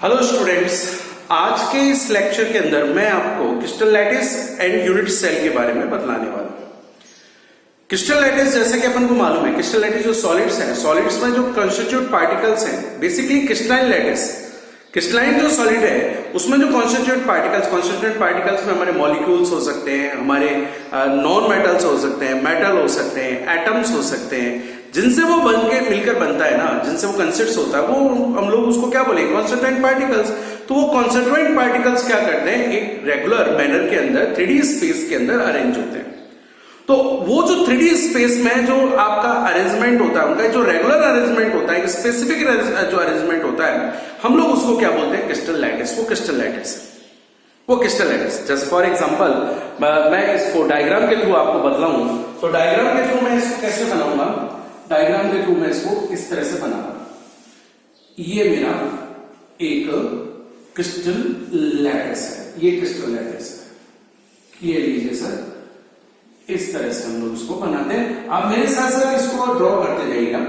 Hello students, आज के इस लेक्चर के अंदर मैं आपको crystal lattice and unit cell के बारे में बतलाने वाला हूं। क्रिस्टल लैटिस जैसे कि अपन को मालूम है, क्रिस्टल लैटिस जो सॉलिड्स हैं, सॉलिड्स में जो कंस्टिट्यूट पार्टिकल्स हैं, बेसिकली क्रिस्टलाइन लैटिस, क्रिस्टलाइन जो सॉलिड है उसमें जो कॉन्स्टिट्यूट पार्टिकल्स में हमारे मॉलिक्यूल्स हो सकते हैं, हमारे नॉन मेटल्स हो सकते हैं, मेटल हो सकते हैं, एटम्स हो सकते हैं, जिनसे वो बन के मिलकर बनता है ना, जिनसे वो कंसिस्ट होता है, वो हम लोग उसको क्या बोलेंगे, कॉन्स्टिट्यूएंट पार्टिकल्स। तो वो कॉन्स्टिट्यूएंट पार्टिकल्स क्या करते हैं, एक रेगुलर मैनर के अंदर 3D स्पेस के अंदर अरेंज होते हैं। तो वो जो 3D स्पेस में जो आपका अरेंजमेंट होता है, उनका जो रेगुलर अरेंजमेंट होता है, स्पेसिफिक जो अरेंजमेंट होता है, हम लोग उसको क्या बोलते हैं, क्रिस्टल लैटिस। वो क्रिस्टल लैटिस जैसे फॉर एग्जांपल मैं इसको डायग्राम के थ्रू आपको बतलाऊं, तो डायग्राम के थ्रू मैं इसको कैसे बनाऊंगा, डायग्राम के थ्रू मैं इसको इस तरह से बनाऊंगा। ये मेरा एक क्रिस्टल लैटिस है, ये क्रिस्टल लैटिस है, ये लीजिए सर, इस तरह से हम लोग इसको बनाते हैं। आप मेरे साथ साथ इसको ड्रॉ करते जाइएगा,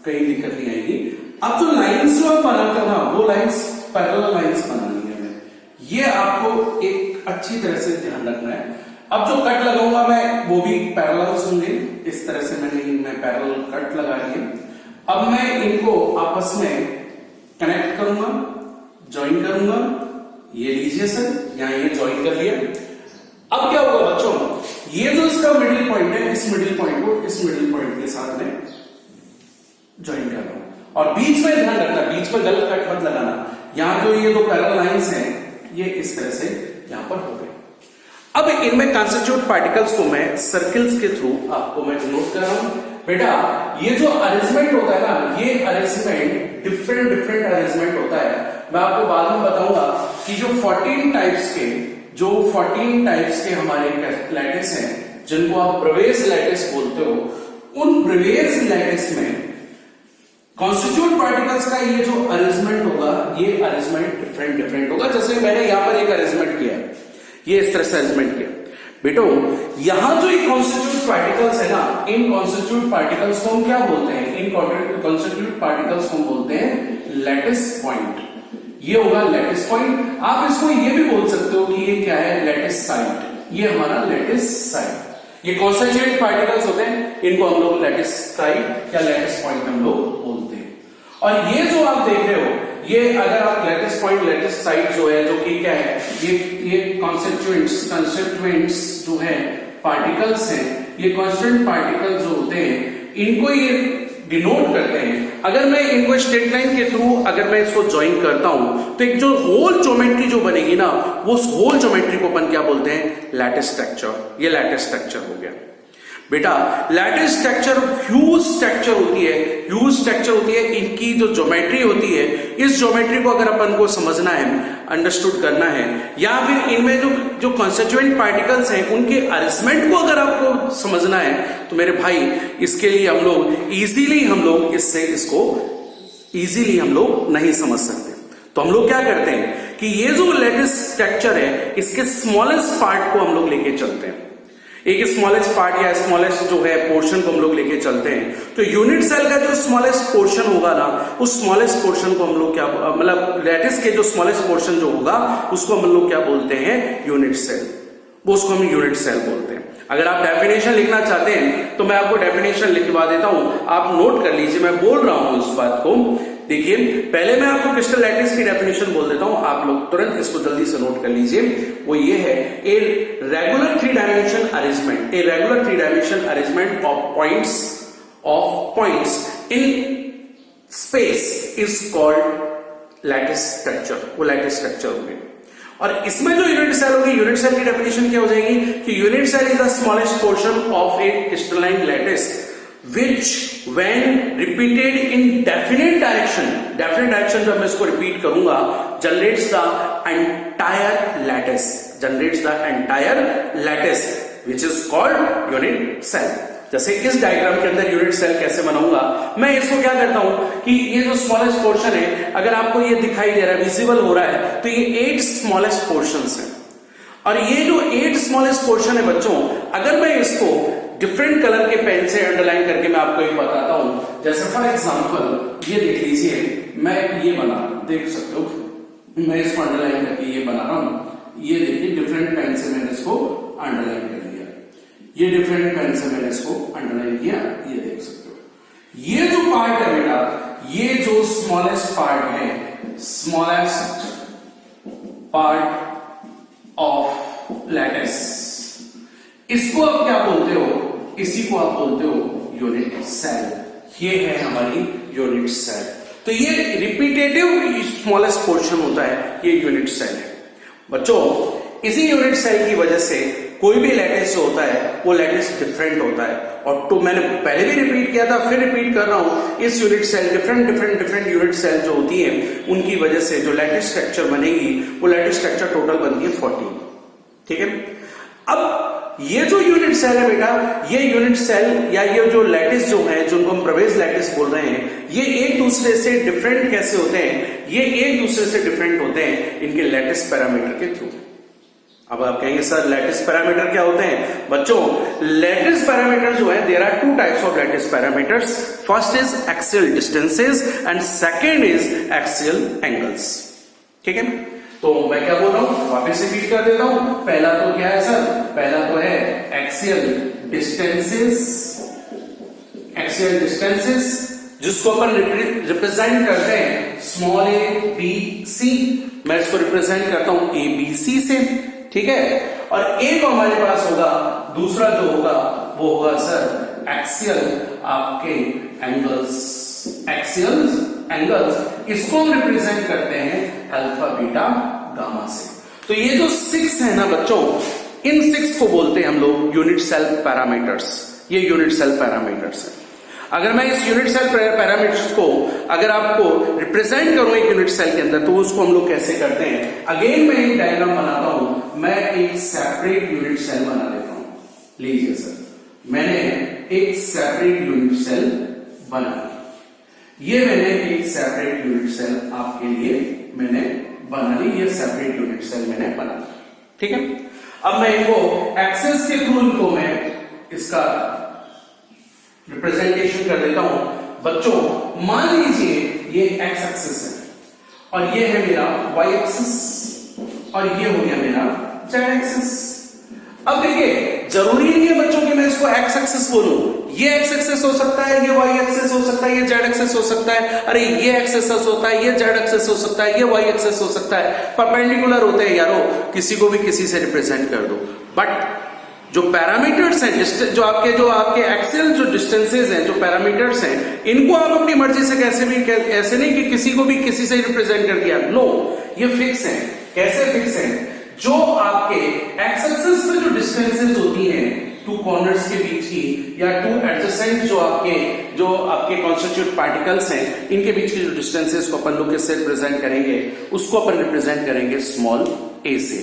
कहीं दिक्कत नहीं आएगी। अब जो लाइंस जो आप बनाते हो ना, वो लाइंस पैरेलल लाइंस बनानी है हमें, ये आपको एक अच्छी तरह से ध्यान रखना है। अब जो कट लगाऊंगा मैं, वो भी पैरेलल्स होंगे, इस तरह से मैं पैरेलल कट लगा दिए। अब मैं इनको आपस में कनेक्ट करूंगा, ज्वाइन करूंगा। ये लीजिए सर, यहां ये ज्वाइन कर लिया। अब क्या होगा बच्चों, ये जो इसका मिडिल पॉइंट है, इस मिडिल पॉइंट को इस मिडिल पॉइंट के साथ में ज्वाइन कर रहा हूं। और बीच में ध्यान रखना, बीच में गलत कट मत लगाना। यहां जो ये दो पैरेलल लाइंस हैं, ये इस तरह से यहां पर हो गए। अब इनमें कॉन्स्टिट्यूट पार्टिकल्स को मैं सर्कल्स के थ्रू आपको मैं डिनोट कर रहा हूं। बेटा ये जो अरेंजमेंट होता है ना, ये अरेंजमेंट डिफरेंट अरेंजमेंट होता है। मैं आपको बाद में बताऊंगा कि जो 14 टाइप्स के हमारे लैटिस हैं, जिनको आप ब्रेवियस लैटिस बोलते हो, उन ब्रेवियस लैटिस में कॉन्स्टिट्यूट पार्टिकल्स का ये जो अरेंजमेंट होगा, ये अरेंजमेंट डिफरेंट होगा। जैसे मैंने यहां पर एक अरेंजमेंट किया, ये इस तरह से अरेंजमेंट किया। बेटो यहां जो कॉन्स्टिट्यूट पार्टिकल्स है ना, इन कॉन्स्टिट्यूट पार्टिकल्स को हम क्या बोलते हैं, इन कॉन्स्टिट्यूट पार्टिकल्स को हम बोलते हैं लैटिस पॉइंट। ये होगा लैटिस पॉइंट। आप इसको ये भी बोल सकते हो कि ये क्या है, लैटिस साइट। ये हमारा लैटिस साइट। ये कॉन्स्टिट्यूएंट पार्टिकल्स होते हैं, इनको हम लोग लैटिस साइट या लैटिस पॉइंट हम लोग बोलते हैं। और ये जो आप देख रहे हो, ये अगर आप लैटिस पॉइंट लैटिस साइट जो है, जो कि क्या है, ये कॉन्स्टिट्यूएंट्स जो है पार्टिकल्स हैं, ये कॉन्स्टिट्यूएंट पार्टिकल्स जो होते हैं, इनको ये डिनोट करते हैं। अगर मैं इनको स्ट्रेट लाइन के थ्रू अगर मैं इसको ज्वाइन करता हूं, तो एक जो होल ज्योमेट्री जो बनेगी ना, वो होल ज्योमेट्री को अपन क्या बोलते हैं, लैटिस स्ट्रक्चर। ये लैटिस स्ट्रक्चर हो गया। बेटा लैटिस स्ट्रक्चर ह्यूज स्ट्रक्चर होती है, इनकी जो ज्योमेट्री होती है, इस ज्योमेट्री को अगर अपन को समझना है, अंडरस्टूड करना है, या फिर इनमें जो कॉन्स्टिट्यूएंट पार्टिकल्स हैं, उनके अरेंजमेंट को अगर आपको समझना है, तो मेरे भाई इसके लिए हम लोग इजीली हम लोग नहीं समझ सकते। तो हम लोग क्या करते हैं कि ये जो लैटिस स्ट्रक्चर है, इसके स्मॉलेस्ट पार्ट को हम लोग लेके चलते हैं, एक स्मॉलेस्ट पार्ट या स्मॉलेस्ट जो है पोर्शन को हम लोग लेके चलते हैं। तो यूनिट सेल का जो स्मॉलेस्ट पोर्शन होगा ना, उस स्मॉलेस्ट पोर्शन को हम लोग क्या, मतलब लैटिस के जो स्मॉलेस्ट पोर्शन जो होगा, उसको हम लोग क्या बोलते हैं, यूनिट सेल। वो उसको हम यूनिट सेल बोलते हैं। अगर आप डेफिनेशन लिखना चाहते हैं तो मैं आपको डेफिनेशन लिखवा देता हूं, आप नोट कर लीजिए, मैं बोल रहा हूं इस बात को। देखिए पहले मैं आपको क्रिस्टल लैटिस की डेफिनेशन बोल देता हूं, आप लोग तुरंत इसको जल्दी से नोट कर लीजिए। वो ये है, a regular three dimension arrangement of points in space is called lattice structure. वो लैटिस स्ट्रक्चर हो गई। और इसमें जो यूनिट सेल होगी, यूनिट सेल की डेफिनेशन क्या हो जाएगी कि unit cell is the smallest portion of a crystalline lattice which when repeated in definite direction जब मैं इसको रिपीट करूंगा, generates the entire lattice which is called unit cell। जैसे इस डायग्राम के अंदर यूनिट सेल कैसे बनाऊंगा, मैं इसको क्या करता हूं कि ये जो स्मॉलेस्ट पोर्शन है, अगर आपको ये दिखाई दे रहा है, विजिबल हो रहा है, तो ये 8 स्मॉलेस्ट पोर्शंस हैं। और ये जो 8 स्मॉलेस्ट पोर्शन है बच्चों, अगर मैं इसको डिफरेंट कलर के पेन से अंडरलाइन करके मैं आपको एक बताता हूं। जैसे फॉर एग्जांपल ये देख लीजिए, मैं ये बना, देख सकते हो मैं इसको अंडरलाइन करके ये बना रहा हूं। ये देखिए डिफरेंट पेन से मैंने इसको अंडरलाइन कर दिया, ये डिफरेंट पेन से मैंने इसको अंडरलाइन किया, ये देख सकते हो। ये जो पार्ट है बेटा, ये जो स्मॉलेस्ट पार्ट है, स्मॉलेस्ट पार्ट ऑफ लैटिस, इसको आप क्या बोलते हो? इसी को आप बोलते हो यूनिट सेल। ये है हमारी यूनिट सेल। तो ये रिपीटेटिव स्मॉलेस्ट पोर्शन होता है, ये यूनिट सेल है बच्चों। इसी यूनिट सेल की वजह से कोई भी लैटिस जो होता है वो लैटिस डिफरेंट होता है। और तो मैंने पहले भी रिपीट किया था, फिर रिपीट कर रहा हूं, इस unit cell different unit cell जो होती है उनकी वजह से जो लैटिस स्ट्रक्चर बनेगी वो लैटिस स्ट्रक्चर टोटल बनती है 14। ठीक है। अब ये जो यूनिट सेल है बेटा, ये यूनिट सेल या ये जो लैटिस जो है, जिनको हम प्रवेश लैटिस बोल रहे हैं, ये एक दूसरे से डिफरेंट कैसे होते हैं? ये एक दूसरे से डिफरेंट होते हैं इनके लैटिस पैरामीटर के थ्रू। अब आप कहेंगे सर लैटिस पैरामीटर क्या होते हैं? बच्चों लैटिस पैरामीटर जो है, there are two types of lattice parameters. First is axial distances and second is axial angles. ठीक है। तो मैं क्या बोल रहा हूं, वापस रिपीट कर देता हूं। पहला तो क्या है सर? पहला तो है एक्सियल डिस्टेंसेस, एक्सियल डिस्टेंसेस जिसको अपन रिप्रेजेंट करते हैं स्मॉल a b c। मैं इसको रिप्रेजेंट करता हूं a b c से। ठीक है। और एक हमारे पास होगा, दूसरा जो होगा वो होगा सर एक्सियल आपके एंगल्स, एक्सियल एंगल्स। इसको हम रिप्रेजेंट करते हैं अल्फा बीटा गामा से। तो ये जो 6 है ना बच्चों, इन 6 को बोलते हैं हम लोग यूनिट सेल पैरामीटर्स। ये यूनिट सेल पैरामीटर्स है। अगर मैं इस यूनिट सेल पैरामीटर्स को अगर आपको रिप्रेजेंट करूं एक यूनिट सेल के अंदर, तो उसको हम लोग कैसे करते हैं? अगेन मैं एक डायग्राम बनाता हूं, मैं एक सेपरेट यूनिट सेल बना लेता हूं। लीजिए सर, मैंने एक सेपरेट यूनिट सेल बना ली। ये मैंने एक सेपरेट यूनिट सेल आपके लिए मैंने बना ली, ये सेपरेट यूनिट सेल मैंने बना ली। ठीक है। अब मैं इनको एक्सेस के थ्रू इनको मैं इसका रिप्रेजेंटेशन कर देता हूं। बच्चों मान लीजिए ये एक्स एक्सिस है और ये है मेरा वाई एक्सिस और ये हो गया मेरा जेड एक्सिस। अब देखिए जरूरी नहीं है बच्चों कि मैं इसको एक्स एक्सिस बोलूं, ये एक्स एक्सिस हो सकता है, ये वाई एक्सिस हो सकता है, ये जेड एक्सिस हो सकता है। अरे ये एक्स एक्सिस होता है, ये जेड एक्सिस हो सकता है, ये वाई एक्सिस हो सकता है। परपेंडिकुलर होते हैं यारो, किसी को भी किसी से रिप्रेजेंट कर दो। बट जो पैरामीटर्स हैं, जो आपके एक्सियल जो डिस्टेंसेस हैं, जो पैरामीटर्स हैं, इनको आप अपनी मर्जी से कैसे भी, ऐसे नहीं कि किसी को भी किसी से रिप्रेजेंट कर दिया। नो, ये फिक्स है। कैसे फिक्स है? जो आपके एक्स एक्सिस पे जो डिस्टेंसेस होती हैं टू कॉर्नर्स के बीच की, या टू एडजेसेंट जो आपके कॉन्स्टिट्यूट पार्टिकल्स हैं, इनके बीच की जो डिस्टेंसेस को अपन लोग किससे रिप्रेजेंट करेंगे? उसको अपन रिप्रेजेंट करेंगे स्मॉल a से।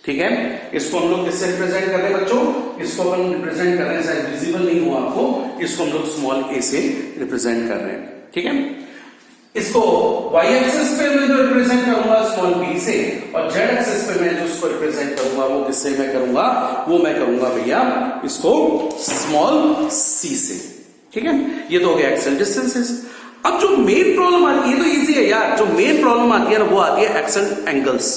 ठीक है। इसको हम लोग किससे रिप्रेजेंट कर रहे हैं बच्चों? इसको अपन रिप्रेजेंट कर रहे हैं, शायद विजिबल नहीं हुआ आपको, इसको हम लोग स्मॉल a से रिप्रेजेंट कर रहे हैं। ठीक है। इसको y एक्सिस पे मैं जो रिप्रेजेंट करूंगा स्मॉल b से, और z एक्सिस पे मैं जो उसको रिप्रेजेंट करूंगा वो किससे मैं करूंगा? वो मैं करूंगा भैया इसको स्मॉल c से। ठीक है। ये तो हो गया एक्सियल डिस्टेंसेस। अब जो मेन प्रॉब्लम आती है, तो इजी है यार, जो मेन प्रॉब्लम आती है ना वो आती है एक्सियल एंगल्स।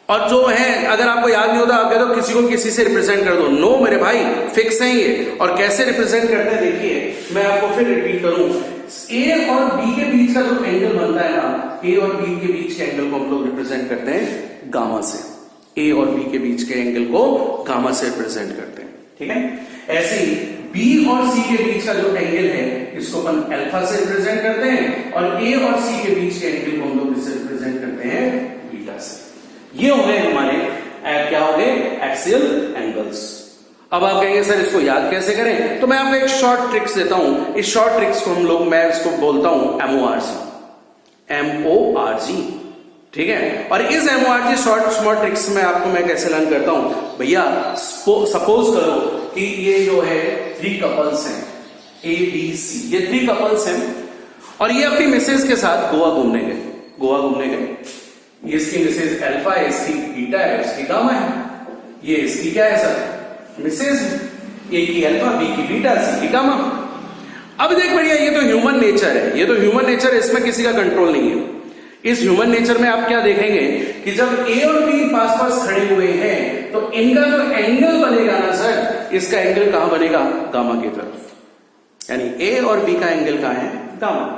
और जो है, अगर आपको याद नहीं होता, आप कह दो किसी को किसी से रिप्रेजेंट कर दो। नो मेरे भाई, फिक्स है ये। और कैसे रिप्रेजेंट करते हैं देखिए, मैं आपको फिर रिपीट करूं। ए और बी के बीच का जो एंगल बनता है ना, ए और बी के बीच के एंगल को हम लोग रिप्रेजेंट करते हैं गामा से। ए और बी के बीच के एंगल को गामा से रिप्रेजेंट करते हैं। ठीक है। ऐसे ही बी और सी के बीच का जो एंगल है, इसको अपन अल्फा से रिप्रेजेंट करते हैं, और ए और सी के बीच के एंगल को हम लोग इससे रिप्रेजेंट करते हैं बीटा से। ये हो गए हमारे क्या हो गए? Axial angles. अब आप कहेंगे सर इसको याद कैसे करें? तो मैं आपको एक शॉर्ट ट्रिक्स देता हूं। इस शॉर्ट ट्रिक्स को हम लोग, मैं इसको बोलता हूं MORG। ठीक है। और इस MORG स्मॉल ट्रिक्स में आपको मैं कैसे लर्न करता हूं भैया? सपोज करो कि ये जो है 3 कपल्स हैं, A B C, ये 3 कपल्स हैं, और ये अपनी मिसेज के साथ गोवा घूमने गए। ये इसकी मिसेज अल्फा है, इसकी बीटा है, इसकी गामा है। ये इसकी क्या है सर? मिसेज। ए की अल्फा, बी की बीटा, सी की गामा। अब देख बढ़िया, ये तो ह्यूमन नेचर है, इसमें किसी का कंट्रोल नहीं है। इस ह्यूमन नेचर में आप क्या देखेंगे कि जब ए और बी पास पास खड़े हुए हैं तो इनका जो एंगल बनेगा ना सर, इसका एंगल कहां बनेगा? गामा की तरफ, यानी ए और बी का एंगल कहां है? गामा।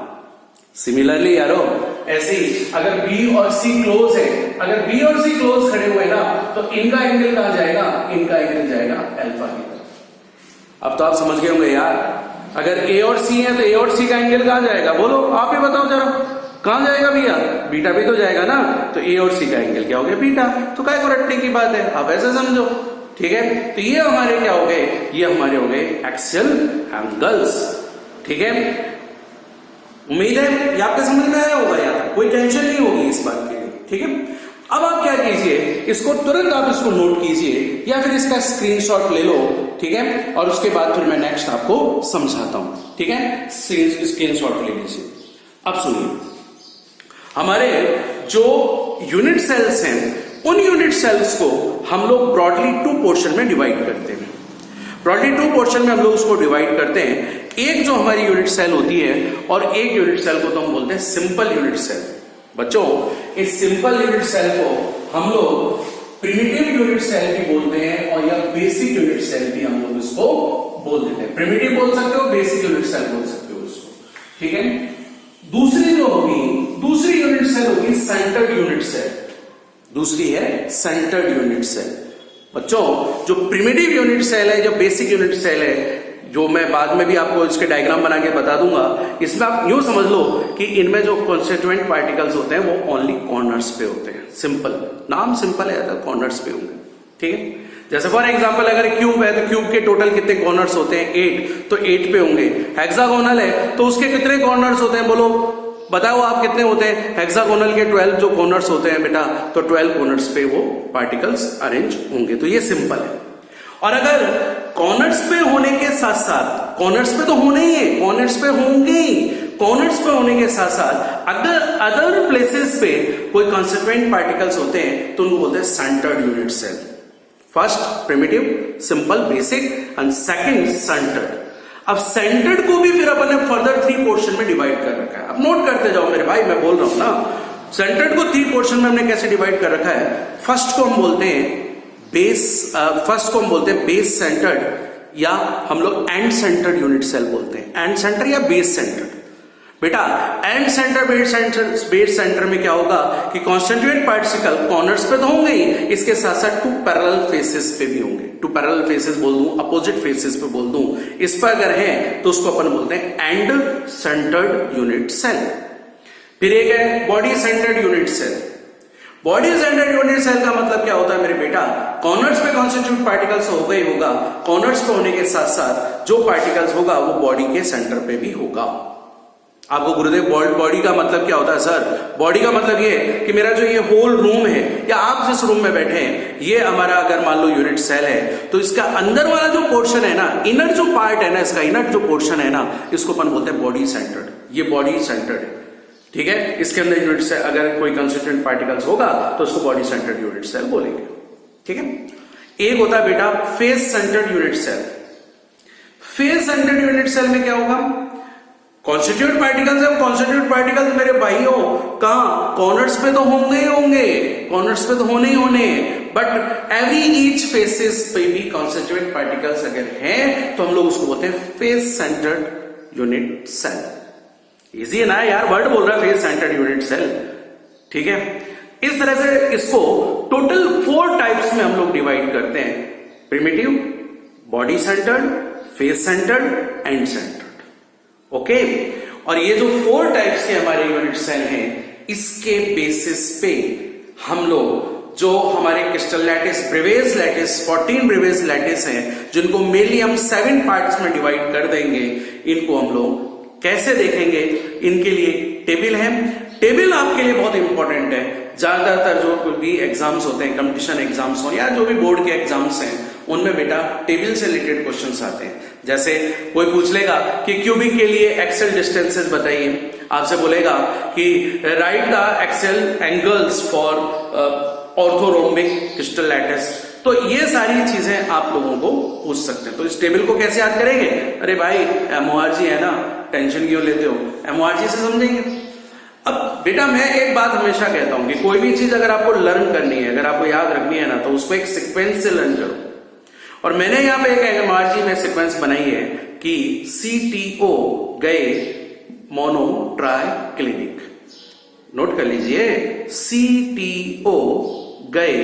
सिमिलरली यारो ऐसे ही अगर बी और सी क्लोज है, अगर बी और सी क्लोज खड़े हुए ना तो इनका एंगल कहां जाएगा? इनका एंगल जाएगा अल्फा की तरफ। अब तो आप समझ गए होंगे यार, अगर ए और सी है तो ए और सी का एंगल कहां जाएगा? बोलो, आप ही बताओ जरा, कहां जाएगा भैया? बीटा भी तो जाएगा ना, तो ए और सी का एंगल क्या हो गया? बीटा। तो काय को रटने की बात है, आप ऐसे समझो, ठीक है। तो ये हमारे क्या हो गए? ये हमारे हो गए एक्सियल एंगल्स, ठीक है। उम्मीद है ये आपके समझ में आया होगा यार, कोई टेंशन नहीं होगी इस बात के लिए, ठीक है। अब आप क्या कीजिए, इसको तुरंत आप इसको नोट कीजिए या फिर इसका स्क्रीनशॉट ले लो, ठीक है, और उसके बाद फिर मैं नेक्स्ट आपको समझाता हूं, ठीक है। स्क्रीनशॉट ले लीजिए। अब सुनिए, हमारे जो यूनिट सेल्स हैं, उन यूनिट सेल्स को हम लोग ब्रॉडली 2 पोर्शन में डिवाइड करते हैं। ब्रॉडली 2 पोर्शन में हम लोग उसको डिवाइड करते हैं। एक जो हमारी यूनिट सेल होती है और एक यूनिट सेल को तो हम बोलते हैं सिंपल यूनिट सेल। बच्चों, इस सिंपल यूनिट सेल को हम लोग प्रिमिटिव यूनिट सेल भी बोलते हैं और या बेसिक यूनिट सेल भी हम लोग इसको बोल देते हैं। प्रिमिटिव बोल सकते हो, बेसिक यूनिट सेल बोल सकते हो इसको, ठीक है। दूसरी जो होगी, दूसरी यूनिट सेल होगी सेंटर्ड यूनिट सेल। दूसरी है सेंटर्ड यूनिट सेल। बच्चों, जो प्रिमिटिव यूनिट सेल है, जो बेसिक यूनिट सेल है, जो मैं बाद में भी आपको इसके डायग्राम बना के बता दूंगा, इसमें आप यूं समझ लो कि इनमें जो कॉन्स्टिट्यूएंट पार्टिकल्स होते हैं वो ओनली कॉर्नर्स पे होते हैं। सिंपल, नाम सिंपल है तो कॉर्नर्स पे होंगे, ठीक है। जैसे फॉर एग्जांपल अगर क्यूब है तो क्यूब के टोटल कितने कॉर्नर्स होते हैं? 8, तो 8 पे होंगे। हेक्सागोनल है तो उसके कितने कॉर्नर्स होते हैं? बोलो, बताओ आप कितने होते हैं? हेक्सागोनल के 12 जो कॉर्नर्स होते हैं बेटा, तो 12 कॉर्नर्स पे वो पार्टिकल्स अरेंज होंगे। तो ये सिंपल है। और अगर कॉर्नर्स पे होने के साथ साथ, कॉर्नर्स पे तो होने ही है, कॉर्नर्स पे होंगे ही, कॉर्नर्स पे होने के साथ साथ अगर अदर प्लेसेस पे कोई कॉन्स्टिट्यूएंट पार्टिकल्स होते हैं तो उनको बोलते हैं centred unit cell. First primitive, simple, basic and second centred. अब सेंटर्ड को भी फिर अपन ने फर्दर 3 पोर्शन में डिवाइड कर रखा है। अब नोट करते जाओ मेरे भाई, मैं बोल रहा हूं ना, सेंटर्ड को 3 पोर्शन में हमने कैसे डिवाइड कर रखा है। फर्स्ट को हम बोलते हैं फर्स्ट को हम बोलते हैं बेस सेंटर्ड, या हम लोग एंड सेंटर्ड यूनिट सेल बोलते हैं। एंड सेंटर या बेस सेंटर्ड। बेटा, एंड सेंटर, बेस सेंटर में क्या होगा कि कॉन्स्टिट्यूएंट पार्टिकल कॉर्नर्स पे तो होंगे ही, इसके साथ साथ 2 पैरेलल फेसेस पे भी होंगे। 2 पैरेलल फेसेस बोल दूं, अपोजिट फेसेस पे बोल दूं, इस पर अगर है तो उसको अपन बोलते हैं एंड सेंटर्ड यूनिट सेल। फिर एक है body centred unit cell. Body centred unit cell का मतलब क्या होता है मेरे बेटा? कॉर्नर्स पे कॉन्स्टिट्यूएंट पार्टिकल्स होगा ही होगा, कॉर्नर्स पे होने के साथ साथ जो पार्टिकल्स होगा वो बॉडी के सेंटर पे भी होगा। आपको गुरुदेव बॉडी का मतलब क्या होता है सर? बॉडी का मतलब ये कि मेरा जो ये होल रूम है या आप जिस रूम में बैठे हैं, ये हमारा अगर मान लो यूनिट सेल है तो इसका अंदर वाला जो पोर्शन है ना, इनर जो पार्ट है ना, इसका इनर जो पोर्शन है ना, इसको अपन बोलते हैं बॉडी सेंटर्ड। ये बॉडी सेंटर्ड है, ठीक है। इसके अंदर यूनिट सेल अगर कोई कंस्टिट्यूएंट पार्टिकल्स होगा तो उसको बॉडी सेंटर्ड यूनिट सेल बोलेंगे, ठीक है। एक होता है बेटा face centred unit cell. Face centred unit cell में क्या होगा? कॉन्स्टिट्यूएंट पार्टिकल्स है, कॉन्स्टिट्यूएंट पार्टिकल्स मेरे भाइयों कहां? कॉर्नर्स पे तो होंगे ही होंगे, कॉर्नर्स पे तो होने ही होने, बट एवरी ईच फेसेस पे भी कॉन्स्टिट्यूएंट पार्टिकल्स अगर हैं तो हम लोग उसको बोलते हैं face centred unit cell. Easy है ना यार, वर्ड बोल रहा है फेस सेंटर्ड यूनिट सेल, ठीक है। इस तरह से इसको टोटल 4 टाइप्स में हम लोग डिवाइड करते हैं। Primitive, body centred, face centred, and centred, okay. और ये जो 4 टाइप्स के हमारे यूनिट सेल हैं, इसके बेसिस पे हम लोग जो हमारे क्रिस्टल लैटिस, ब्रेवेज लैटिस, 14 ब्रेवेज लैटिस हैं, जिनको मेनली हम 7 पार्ट्स में डिवाइड कर देंगे, इनको हम लोग कैसे देखेंगे? इनके लिए टेबल है। टेबल आपके लिए बहुत इंपॉर्टेंट है। ज्यादातर जो कोई भी एग्जाम्स होते हैं, कंपटीशन एग्जाम्स हो या जो भी बोर्ड के एग्जाम्स हैं, उनमें बेटा टेबल से रिलेटेड क्वेश्चंस आते हैं। जैसे कोई पूछ लेगा कि क्यूबिक के लिए एक्सेल डिस्टेंसेस बताइए, आपसे बोलेगा कि write the axial angles for orthorhombic crystal lattice. तो ये सारी चीजें आप लोगों को पूछ सकते हैं। तो इस टेबल को कैसे याद करेंगे? अरे भाई MORG है ना, टेंशन क्यों लेते हो, MORG से समझेंगे। अब बेटा मैं एक बात हमेशा कहता हूं कि कोई भी चीज अगर आपको लर्न करनी है, अगर आपको याद रखनी है ना, तो उसको एक सीक्वेंस से लर्न करो। और मैंने यहां पे एक एमआरजी में सीक्वेंस बनाई है कि CTO गए मोनो ट्राई क्लिनिक। नोट कर लीजिए, CTO गए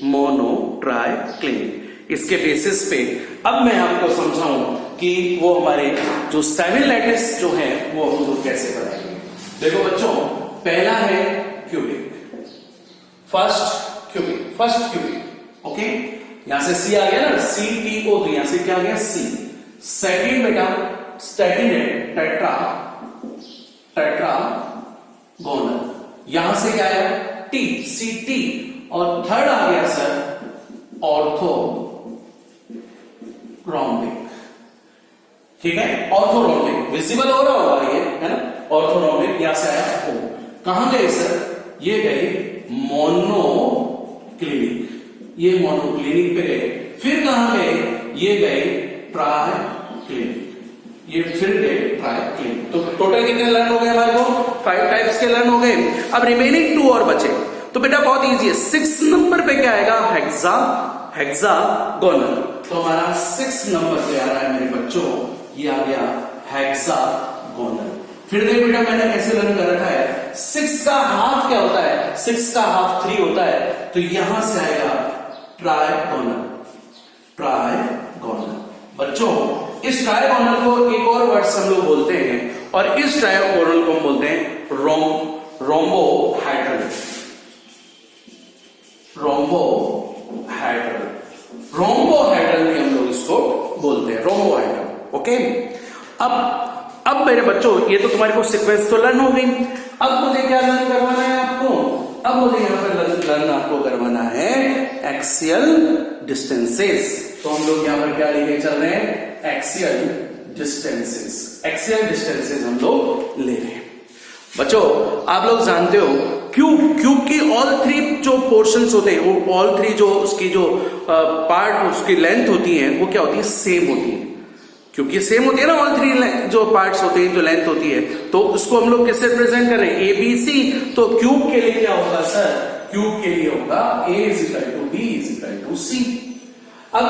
मोनो ट्राई क्लिनिक। इसके बेसिस पे अब मैं आपको समझाऊं कि वो हमारे जो 7 लैटिस जो है वो हम लोग कैसे बनाएंगे। देखो बच्चों, पहला है क्यूबिक, फर्स्ट क्यूबिक, ओके। यहां से C आ गया ना, CTO, तो यहां से क्या आ गया C। सेकंड बेटा सेकंड है टेट्रागोनल, यहां से क्या आया T, CT। और थर्ड आ गया सर ऑर्थोरोम्बिक, ठीक है, ऑर्थोरोम्बिक। विजिबल हो रहा होगा ये, है ना, ऑर्थोरोम्बिक। यहां से आया O। कहां गए सर? ये गए मोनो क्लिनिक, ये मोनो क्लिनिक पे गए। फिर कहां गए? ये गए ट्राई क्लिनिक, ये फिर गए ट्राई क्लिनिक। तो टोटल कितने लर्न हो गए हमारे को? 5 टाइप्स के लर्न हो गए। अब रिमेनिंग 2 और बचे। तो बेटा बहुत इजी है, 6 नंबर पे क्या आएगा? हेक्सागोनल। तो हमारा 6 नंबर पे आ रहा है मेरे बच्चों, ये आ गया हेक्सागोनल। फिर देख बेटा मैंने कैसे लर्न कर रखा है, 6 का हाफ क्या होता है? 6 का हाफ 3 होता है। तो यहां से आएगा ट्राइगोनल। बच्चों इस ट्राइगोनल को एक और वर्ड हम लोग बोलते हैं, और इस ट्राइगोनल को हम बोलते हैं रोम्बोहेड्रल। रोम्बोहेड्रल भी हम लोग इसको बोलते हैं, रोम्बोहेड्रल, ओके। अब मेरे बच्चों ये तो तुम्हारे को सीक्वेंस तो लर्न हो गई। अब मुझे क्या लर्न करवाना है आपको? अब मुझे यहां पर लर्न आपको करवाना है एक्सियल डिस्टेंसेस। तो हम लोग यहां पर क्या लेके चल रहे हैं? एक्सियल डिस्टेंसेस हम लोग ले रहे हैं। बच्चों आप लोग जानते हो क्यूब की ऑल 3 जो पोर्शंस होते हैं, वो ऑल 3 जो उसकी जो पार्ट उसकी लेंथ होती है वो क्या होती है? सेम होती है। क्योंकि सेम होती है ना, ऑल 3 जो पार्ट्स होते हैं, जो लेंथ होती है, तो उसको हम लोग किससे रिप्रेजेंट कर रहे हैं? ABC। तो क्यूब के लिए क्या होगा सर? क्यूब के लिए होगा A = B = C। अब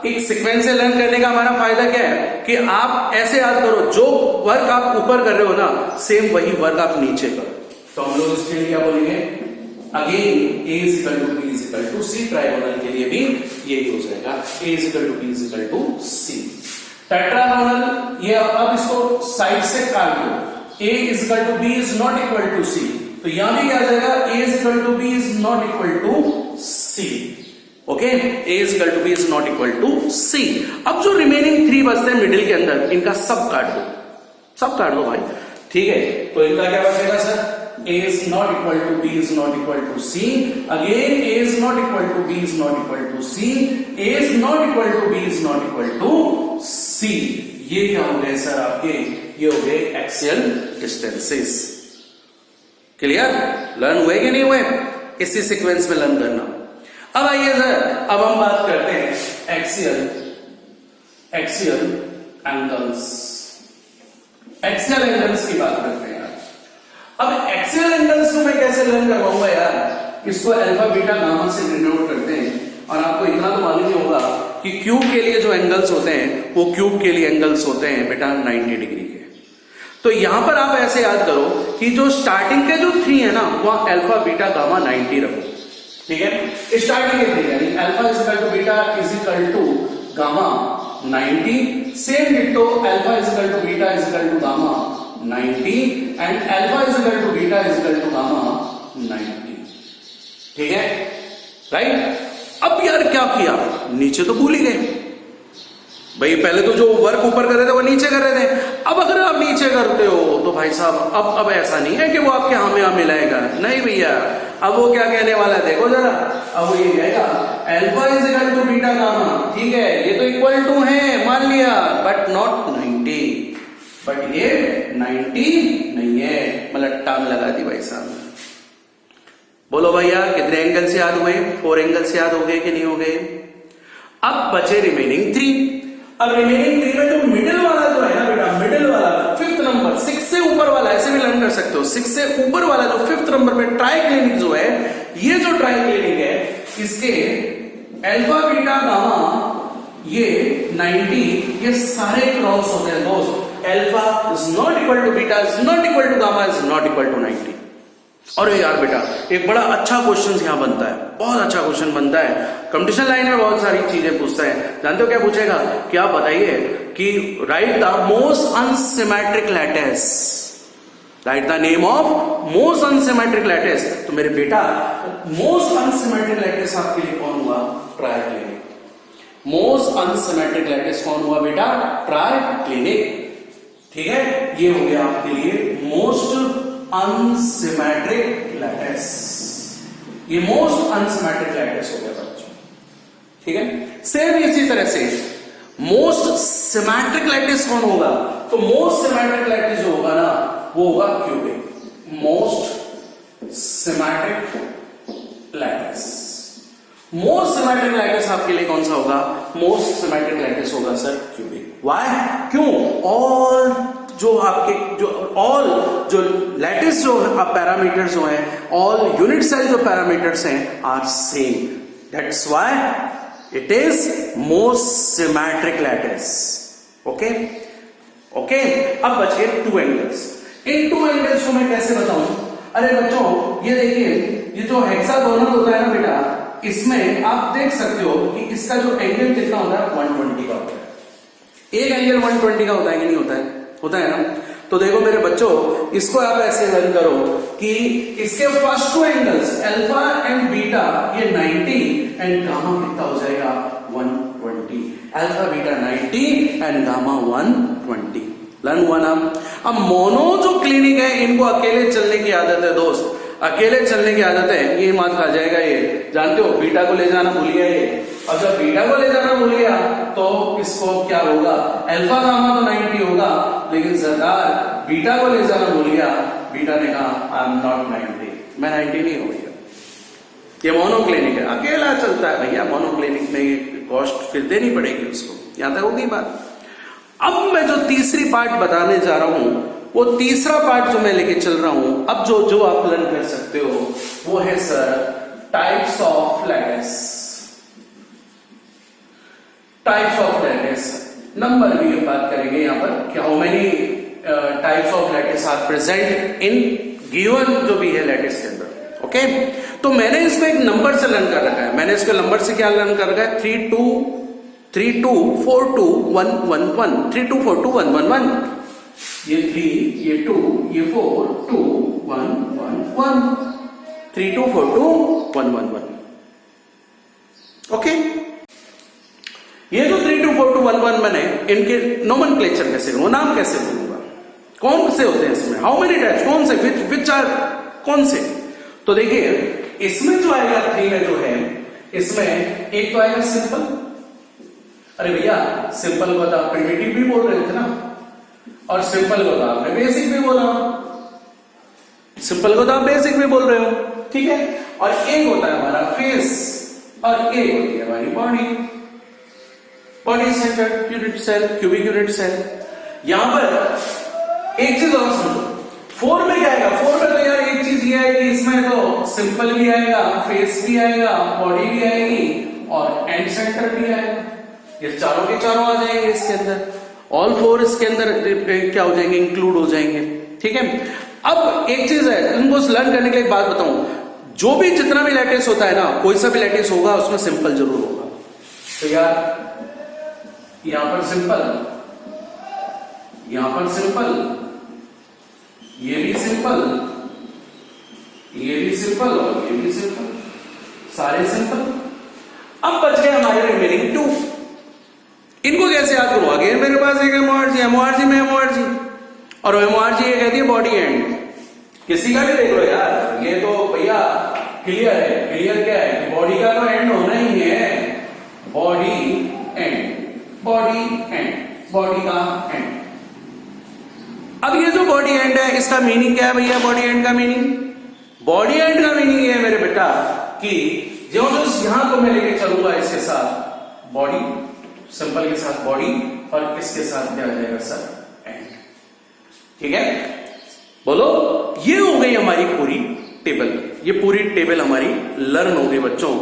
एक सीक्वेंस से लर्न करने का हमारा फायदा क्या है कि आप ऐसे याद करो, जो वर्क आप ऊपर कर रहे हो ना, सेम वही वर्क आप नीचे करो। तो हम लोग इसके लिए क्या बोलेंगे? Again A = B = C। Trigonal के लिए भी यही हो जाएगा, A = B = C। टेट्रागोनल, ये अब इसको साइड से काट दो, A = B ≠ C। तो यहां भी क्या आ जाएगा? A = B ≠ C, okay. A = B ≠ C। अब जो रिमेनिंग 3 बचते हैं मिडिल के अंदर, इनका सब काट दो भाई, ठीक है। तो इनका क्या बचेगा sir? A ≠ B ≠ C। Again A ≠ B not C। A ≠ B not C। ये क्या हो गए सर आपके? ये हो गए एक्सियल डिस्टेंसेस। क्लियर? लर्न हुए कि नहीं हुए? इसी सीक्वेंस में लर्न करना। अब आइए सर, अब हम बात करते हैं एक्सियल एंगल्स। एक्सियल एंगल्स की बात करते हैं यार। अब एक्सियल एंगल्स को मैं कैसे लर्न करवाऊंगा यार? इसको अल्फा बीटा गामा से डिनोट करते हैं। और आपको इतना तो मालूम ही होगा कि क्यूब के लिए जो एंगल्स होते हैं, वो क्यूब के लिए एंगल्स होते हैं बेटा 90 डिग्री के। तो यहां पर आप ऐसे याद करो कि जो स्टार्टिंग के जो 3 है ना, वह अल्फा बीटा गामा 90 रखो, ठीक है। स्टार्टिंग के 3 यानी alpha = beta = gamma 90। Same ditto alpha = beta = gamma 90 and alpha = beta = gamma 90, ठीक है, राइट। अब यार क्या किया? नीचे तो भूल ही गए भाई। पहले तो जो वर्क ऊपर कर रहे थे वो नीचे कर रहे थे। अब अगर आप नीचे करते हो तो भाई साहब अब ऐसा नहीं है कि वो आपके यहाँ मिलाएगा, नहीं भैया। अब वो क्या कहने वाला है देखो जरा। अब वो ये कहेगा अल्फा = बीटा गामा, ठीक है, ये तो इक्वल टू है मान लिया, बट नॉट 90। बट ये 90 नहीं है, मतलब टांग लगा दी भाई साहब। बोलो भैया कितने एंगल से याद हुए? 4 एंगल से याद हो गए कि नहीं हो गए? अब बचे रिमेनिंग 3। अब रिमेनिंग 3 में जो मिडिल वाला जो है ना बेटा, मिडिल वाला 5th नंबर, 6 से ऊपर वाला, ऐसे भी लर्न कर सकते हो। 6 से ऊपर वाला जो 5th नंबर पे ट्राइक्लिनिक जो है, ये जो ट्राइक्लिनिक है इसके अल्फा बीटा गामा ये 90 ये सारे क्रॉस होते हैं दोस्त। Alpha is not equal to beta is not equal to gamma is not equal to 90। और यार बेटा एक बड़ा अच्छा क्वेश्चन यहां बनता है, बहुत अच्छा क्वेश्चन बनता है। कंपटीशन लाइन में बहुत सारी चीजें पूछता है, जानते हो क्या पूछेगा? क्या बताइए कि write the most unsymmetric lattice, right the name of most unsymmetric lattice. तो मेरे बेटा मोस्ट अनसिमेट्रिक लैटिस आपके लिए कौन हुआ? ट्राइक्लिनिक। मोस्ट अनसिमेट्रिक लैटिस कौन हुआ बेटा? ट्राइक्लिनिक। ठीक है, ये हो गया आपके लिए मोस्ट अनसिमेट्रिक लैटिस। ये मोस्ट अनसिमेट्रिक लैटिस हो गया बच्चों। ठीक है, सेम इसी तरह से मोस्ट सिमेट्रिक लैटिस कौन होगा? तो मोस्ट सिमेट्रिक लैटिस जो होगा ना वो होगा cubic. Most symmetric lattice, most symmetric lattice आपके लिए कौन सा होगा? मोस्ट सिमेट्रिक लैटिस होगा सर क्यूबिक। व्हाई? क्यों? ऑल जो आपके जो लैटिस जो पैरामीटर्स जो है, ऑल यूनिट सेल जो पैरामीटर्स हैं are same, that's why it is most symmetric lattice. Okay okay, अब बच गए 2 एंगल्स। इन 2 एंगल्स को मैं कैसे बताऊं? अरे बच्चों ये देखिए, ये जो हेक्सागोनल होता है ना बेटा, इसमें आप देख सकते हो कि इसका जो एंगल कितना होता है? 120 का होता है। एक एंगल 120 का होता है कि नहीं होता है? होता है ना। तो देखो मेरे बच्चों, इसको आप ऐसे लर्न करो कि इसके first 2 angles alpha and beta ये 90 एंड गामा कितना हो जाएगा? 120। Alpha beta 90 and gamma 120। Learn हुआ ना। अब मोनो जो क्लिनिक है इनको अकेले चलने की आदत है दोस्त, अकेले चलने की आदत है, ये मात खा जाएगा ये, जानते हो बीटा को ले जाना भूल गया ये। और जब बीटा को ले जाना भूल गया तो इसको क्या होगा? अल्फा गामा तो 90 होगा, लेकिन सरकार बीटा को ले जाना भूल गया। बीटा ने कहा आई एम नॉट 90, मैं 90 नहीं हो गया। ये मोनो क्लिनिक है, अकेला चलता है भैया। मोनो क्लिनिक में कॉस्ट फिर देनी पड़ेगी उसको। यहां तक होगी बात। अब मैं जो तीसरी पार्ट बताने जा रहा हूं, वो तीसरा पार्ट जो मैं लेके चल रहा हूं, अब जो आप लर्न कर सकते हो वो है sir types of lattice. Types of lattice number भी बात करेंगे यहां पर कि how many types of lattice are present in given जो भी है लैटिस के अंदर। ओके, तो मैंने इसको एक नंबर से लर्न कर रखा है। मैंने इसको नंबर से क्या लर्न कर रखा है? 3 2 4 2 1 1 1 3 2 4 2 1 1 1। ये 3 ये 2 ये 4 2 1 1 1 3 2 4 2 1 1 1। ओके, ये जो 3 2 4 2 1 1 मैंने इनके नोमेनक्लेचर कैसे करूंगा, नाम कैसे बोलूंगा, कौन से होते हैं इसमें? हाउ मेनी टाइप्स, कौन से, विच आर, कौन से? तो देखिए इसमें जो आएगा 3 में जो है, इसमें एक तो आएगा सिंपल। अरे भैया सिंपल को तो आप प्रिमिटिव भी बोल रहे थे ना, और सिंपल को तो आपने बेसिक भी बोला, सिंपल को तो आप बेसिक भी बोल रहे हो। ठीक है, और एक होता है हमारा फेस और एक होती है हमारी body, body centred unit cell, cubic unit cell. यहां पर एक चीज और समझो, 4 में क्या आएगा? 4 में तो यार एक चीज ये है कि इसमें तो सिंपल भी आएगा, फेस भी आएगा, बॉडी भी आएगी और एंड सेंटर भी आएगा। ये चारों के चारों आ जाएंगे इसके अंदर, ऑल 4 इसके अंदर क्या हो जाएंगे? इंक्लूड हो जाएंगे। ठीक है, अब एक चीज है, इनको लर्न करने के लिए एक बात बताऊं, जो भी जितना भी लैटिस होता है ना, कोई सा भी लैटिस होगा उसमें सिंपल जरूर होगा। तो यार यहां पर सिंपल, यहां पर सिंपल, ये भी सिंपल, ये भी सिंपल और ये भी सिंपल, सारे सिंपल। अब बच गए हमारे रिमेनिंग 2। इनको कैसे याद करूं? अगेन मेरे पास एक एमओआरजी, एमओआरजी में एमओआरजी, और एमओआरजी ये कहती है बॉडी एंड। किसी का भी देख लो यार, ये तो भैया क्लियर है। क्लियर क्या है कि बॉडी का तो एंड होना ही है, body and, body and, body का एंड। अब ये जो बॉडी एंड है इसका मीनिंग क्या है भैया? बॉडी एंड का मीनिंग, बॉडी एंड का मीनिंग ये है मेरे बेटा कि जो यहां को मैं लेके चलूंगा इसके साथ बॉडी, सिंपल के साथ बॉडी, और इसके साथ क्या आ जाएगा सर? एंड। ठीक है, बोलो टेबल, ये पूरी टेबल हमारी लर्न होगी बच्चों।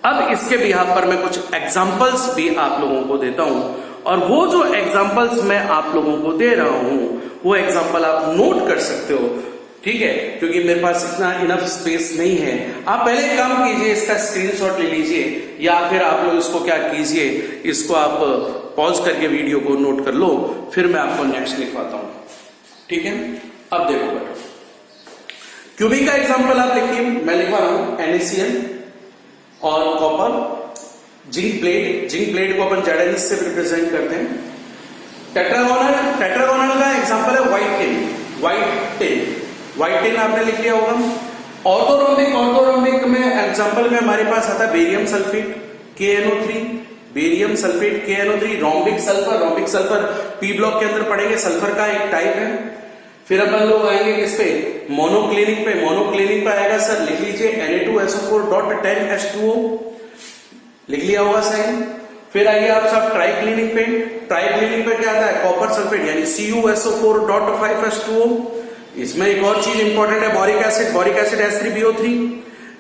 अब इसके बिहाफ पर मैं कुछ एग्जांपल्स भी आप लोगों को देता हूं, और वो जो एग्जांपल्स मैं आप लोगों को दे रहा हूं वो एग्जांपल आप नोट कर सकते हो, ठीक है, क्योंकि मेरे पास इतना इनफ स्पेस नहीं है। आप पहले एक काम कीजिए, इसका स्क्रीनशॉट ले लीजिए, या फिर आप लोग इसको क्या कीजिए, इसको आप पॉज करके वीडियो को नोट कर लो, फिर मैं आपको नेक्स्ट लिखवाता हूं, ठीक है। अब देखो बेटा, क्यूबिक का एग्जांपल आप लिखिए, मैं लिखवा रहा हूं NaCl और कॉपर, जिंक प्लेट को अपन Zn से रिप्रेजेंट करते हैं। टेट्रागोनल का एग्जांपल है व्हाइट टिन आपने लिख लिया होगा। ऑर्थोरोम्बिक में एग्जांपल में हमारे पास आता है barium sulphate KNO3, barium sulphate KNO3। Rhombic sulphur P block के अंदर पड़ेंगे, सल्फर का एक टाइप है। फिर अपन लोग आएंगे किस पे, मोनोक्लिनिक पे आएगा सर, लिख लीजिए Na2SO4.10H2O, लिख लिया होगा साइन। फिर आइए आप सब ट्राइक्लिनिक पे क्या आता है, कॉपर सल्फेट यानी CuSO4.5H2O। इसमें एक और चीज इंपॉर्टेंट है, बोरिक एसिड H3BO3।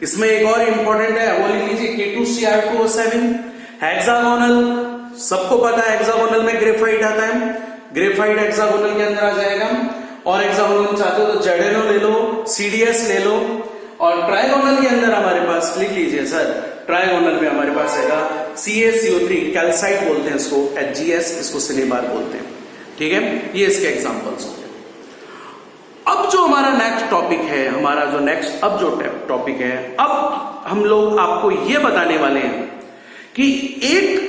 इसमें एक और इंपॉर्टेंट है, वो लिख लीजिए K2Cr2O7। हेक्सागोनल, सबको पता है हेक्सागोनल में ग्रेफाइट आता है, ग्रेफाइट हेक्सागोनल के अंदर आ जाएगा। और हेक्सागोनल चाहते हो तो ZnO ले लो, CDS ले लो। और ट्राइगोनल के अंदर हमारे पास लिख लीजिए सर, ट्राइगोनल में हमारे पास है CaCO3, कैल्साइट बोलते हैं इसको, HgS इसको सिनेबार बोलते हैं, ठीक है। ये इसके एग्जांपल्स हो गए। अब जो हमारा नेक्स्ट टॉपिक है, अब हम लोग आपको ये बताने वाले हैं कि एक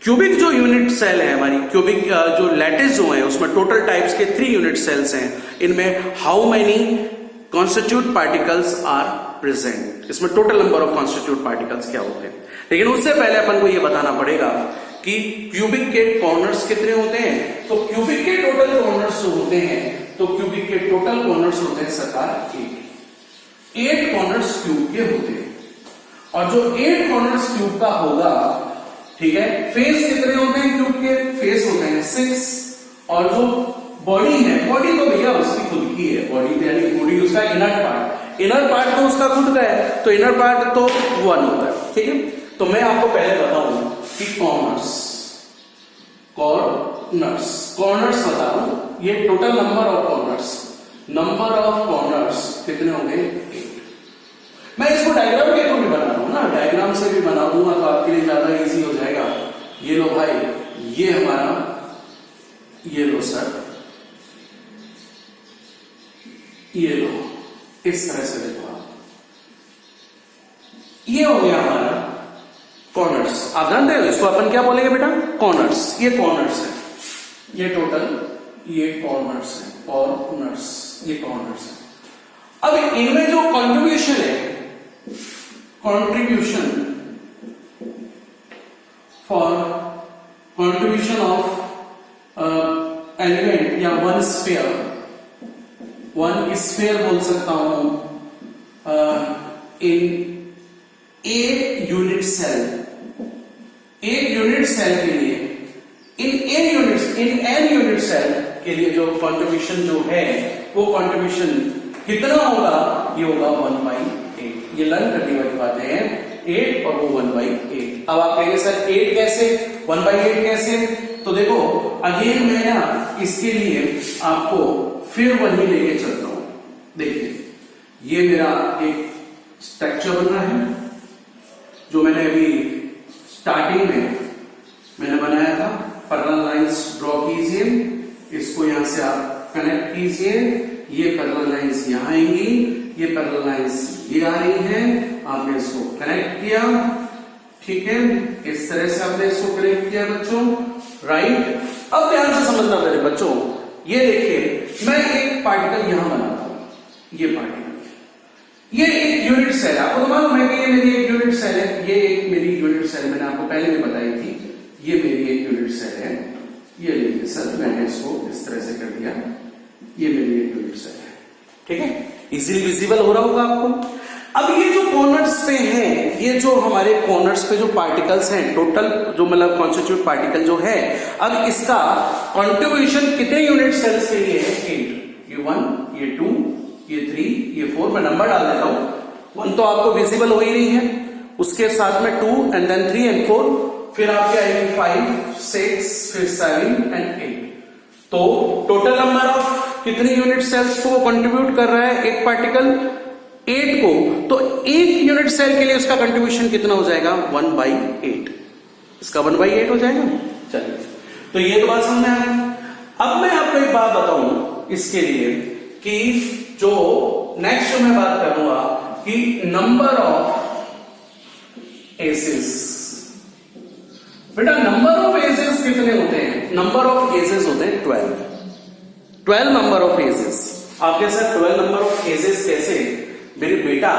क्यूबिक जो यूनिट सेल है हमारी, क्यूबिक जो लैटिस जो है उसमें टोटल टाइप्स के 3 यूनिट सेल्स हैं। इनमें how many constitute particles are present, इसमें total number of constitute particles क्या होते हैं। लेकिन उससे पहले अपन को यह बताना पड़ेगा कि क्यूबिक के कॉर्नर्स कितने होते हैं। तो क्यूबिक के टोटल कॉर्नर्स जो होते हैं, तो क्यूबिक के टोटल कॉर्नर्स होते हैं सरकार 8 कॉर्नर्स क्यूब के होते हैं। और जो 8 कॉर्नर्स क्यूब का होगा, ठीक है, फेस कितने होते हैं क्यूब के, फेस होते हैं 6। और जो बॉडी है, बॉडी तो भैया उसकी खुद की है, बॉडी उसका इनर पार्ट तो उसका खुद का है, तो इनर पार्ट तो 1 होता है, ठीक है। तो मैं आपको पहले बताऊं कि कॉर्नर्स बता रहा हूं, ये टोटल नंबर ऑफ कॉर्नर्स कितने होंगे 8। मैं इसको डायग्राम के थ्रू भी बना रहा हूं ना, डायग्राम से भी बना दूंगा तो आपके लिए ज्यादा इजी हो जाएगा। ये लो भाई, ये हमारा, ये लो सर, ये लो, इस तरह से देखो आप, ये हो गया हमारा कॉर्नर्स। आप जानते हो इसको अपन क्या बोलेंगे बेटा, कॉर्नर्स। ये कॉर्नर्स है, ये टोटल, ये कॉर्नर्स है, ये कॉर्नर्स है। अब इनमें जो कंट्रीब्यूशन है, कंट्रीब्यूशन ऑफ एलिमेंट या वन स्फीयर बोल सकता हूं इन एक यूनिट सेल के लिए, इन एन यूनिट सेल के लिए जो कंट्रीब्यूशन जो है, वो कंट्रीब्यूशन कितना होगा, ये होगा 1/8। ये लर्न करने वाली बातें हैं, 8 और वो 1/8। अब आप कहेंगे सर 8 कैसे, 1/8 कैसे, तो देखो अगेन मैं ना इसके लिए आपको फिर वही लेके चलता हूं। देखिए ये मेरा एक स्ट्रक्चर बन रहा है जो मैंने अभी स्टार्टिंग में मैंने बनाया था। पैरेलल लाइंस ड्रॉ कीजिए, इसको यहां से आप कनेक्ट कीजिए, ये पैरेलल लाइंस यहां आएंगी, ये पैरेलल लाइंस ये आ रही हैं, आपने इसको कनेक्ट किया, ठीक है, इस तरह से आपने इसको कनेक्ट किया बच्चों, राइट। अब ध्यान से समझना मेरे बच्चों, ये देखिए मैं एक पार्टिकल यहां बनाता हूं, ये पार्टिकल, ये एक यूनिट सेल है, आपको तो मालूम है कि ये मेरी एक यूनिट सेल है, ये एक मेरी यूनिट सेल मैंने आपको पहले भी बताई थी, ये मेरी एक यूनिट सेल है। ये लीजिए सर, मैंने इसको इस तरह से कर दिया, ये मेरी एक यूनिट सेल है, ठीक है, इजीली विजिबल हो रहा होगा आपको। अब ये जो कॉर्नर्स पे हैं, ये जो हमारे कॉर्नर्स पे जो पार्टिकल्स हैं, टोटल जो मतलब कॉन्स्टिट्यूट पार्टिकल जो है, अब इसका कंट्रीब्यूशन कितने यूनिट सेल्स के लिए है, 8। ये 1, ये 2, ये 3, ये 4, मैं नंबर डाल देता हूं। 1 तो आपको विजिबल हो ही नहीं है, उसके साथ में 2 एंड देन 3 एंड 4, फिर आपके आएंगे 5, 6, फिर 7 एंड 8। तो टोटल नंबर ऑफ कितनी यूनिट सेल्स को कंट्रीब्यूट कर रहा है एक पार्टिकल? 8 को। तो एक यूनिट सेल के लिए उसका कंट्रीब्यूशन कितना हो जाएगा? 1/8। इसका 1/8 हो जाएगा। चलिए, तो ये तो बात समझ में आ गई। अब मैं आपको एक बात बताऊं इसके लिए कि जो नेक्स्ट जो मैं बात करूंगा कि नंबर ऑफ एसेस। बेटा नंबर ऑफ एसेस कितने होते हैं? नंबर ऑफ एसेस होते हैं 12 नंबर ऑफ एसेस। आपके साथ 12 नंबर ऑफ एसेस कैसे? मेरे बेटा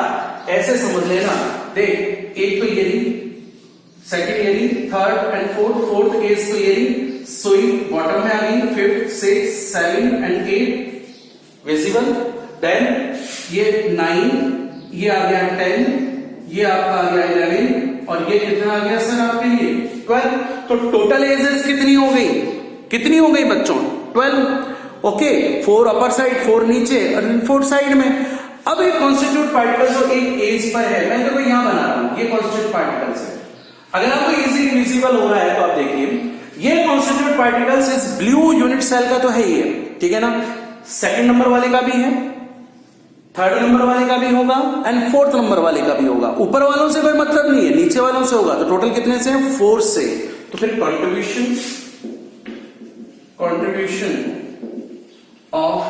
ऐसे समझ लेना, देख एक तो ये रही, सेकेंड ये रही, थर्ड एंड फोर्थ एज तो ये रही, सुई बॉटम में आ गई, 5th 6 7 एंड 8 विजिबल। देन ये 9, ये आ गया 10, ये आपका आ गया 11 और ये कितना आ गया सर आपके लिए 12। तो टोटल एजेस कितनी हो गई? कितनी हो गई बच्चों? 12। ओके, 4 अपर साइड, 4 नीचे और 4 साइड में। अब एक कॉन्स्टिट्यूट पार्टिकल जो एक एज पर है, मैं देखो यहां बना रहा हूं, ये कॉन्स्टिट्यूट पार्टिकल्स है। अगर आपको इजीली विजिबल हो रहा है तो आप देखिए ये कॉन्स्टिट्यूट पार्टिकल्स इस ब्लू यूनिट सेल का तो है ही है, ठीक है ना। सेकंड नंबर वाले का भी है, थर्ड नंबर वाले का भी होगा एंड फोर्थ नंबर वाले का भी होगा। ऊपर वालों से कोई मतलब नहीं है, नीचे वालों से होगा। तो टोटल कितने से? 4 से। तो फिर contribution of